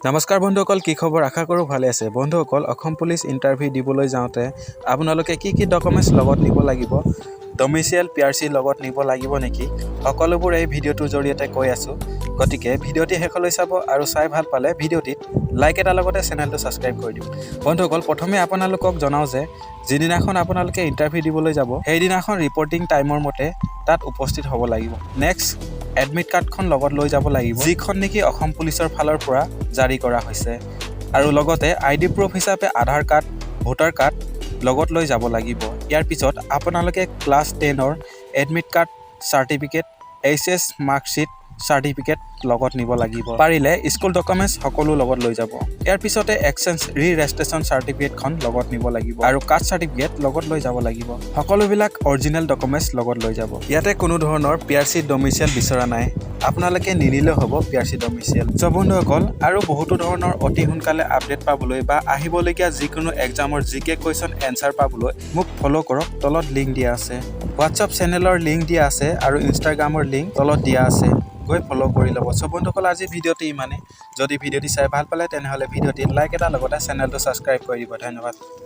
নমস্কাৰ বন্ধুসকল, কি খবৰ? আশা কৰোঁ ভালে আছে। বন্ধুসকল, অসম পুলিচ ইণ্টাৰভিউ দিবলৈ যাওঁতে আপোনালোকে কি ডকুমেণ্টছ লগত নিব লাগিব, ডমিচিয়েল PRC লগত নিব লাগিব নেকি, সকলোবোৰ এই ভিডিঅ'টোৰ জৰিয়তে কৈ আছোঁ। গতিকে ভিডিঅ'টি শেষলৈ চাব আৰু চাই ভাল পালে ভিডিঅ'টিত লাইক এটাৰ লগতে চেনেলটো ছাবস্ক্ৰাইব কৰি দিওঁ। বন্ধুসকল, প্ৰথমে আপোনালোকক জনাওঁ যে যিদিনাখন আপোনালোকে ইণ্টাৰভিউ দিবলৈ যাব সেইদিনাখন ৰিপৰ্টিং টাইমৰ মতে তাত উপস্থিত হ'ব লাগিব। নেক্সট, এডমিট কাৰ্ডখন লগত লৈ যাব লাগিব, যিখন নেকি অসম পুলিচৰ ফালৰ পৰা জাৰি কৰা হৈছে, আৰু লগতে ID প্ৰুফ হিচাপে আধাৰ কাৰ্ড, ভোটাৰ কাৰ্ড লগত লৈ যাব লাগিব। ইয়াৰ পিছত আপোনালোকে ক্লাছ 10ৰ admit card certificate, HS marksheet certificate লগত নিব লাগিব। পাৰিলে স্কুল ডকুমেণ্টছ সকলো লগত লৈ যাব। ইয়াৰ পিছতে এক্সচেঞ্জ ৰেজিষ্ট্ৰেশ্যন চাৰ্টিফিকেটখন লগত নিব লাগিব আৰু কাষ্ট চাৰ্টিফিকেট লগত লৈ যাব লাগিব। সকলোবিলাক অৰিজিনেল ডকুমেণ্টছ লগত লৈ যাব। ইয়াতে কোনো ধৰণৰ PRC ডমিচিয়েল বিচৰা নাই, আপোনালোকে নিনিলেও হ'ব PRC ডমিচিয়েল। বন্ধুসকল, আৰু বহুতো ধৰণৰ অতি সোনকালে আপডেট পাবলৈ বা আহিবলগীয়া যিকোনো এক্সামৰ GK কুৱেশ্যন এনচাৰ পাবলৈ মোক ফ'ল' কৰক, তলত লিংক দিয়া আছে। হোৱাটছআপ চেনেলৰ লিংক দিয়া আছে আৰু ইনষ্টাগ্ৰামৰ লিংক তলত দিয়া আছে, গৈ ফ'ল' কৰি ল'ব। বন্ধুসকল, আজি ভিডিঅ'টি ইমানেই। যদি ভিডিঅ'টি চাই ভাল পালে তেনেহ'লে ভিডিঅ'টিত লাইক এটা লগতে চেনেলটো ছাবস্ক্ৰাইব কৰি দিব। ধন্যবাদ।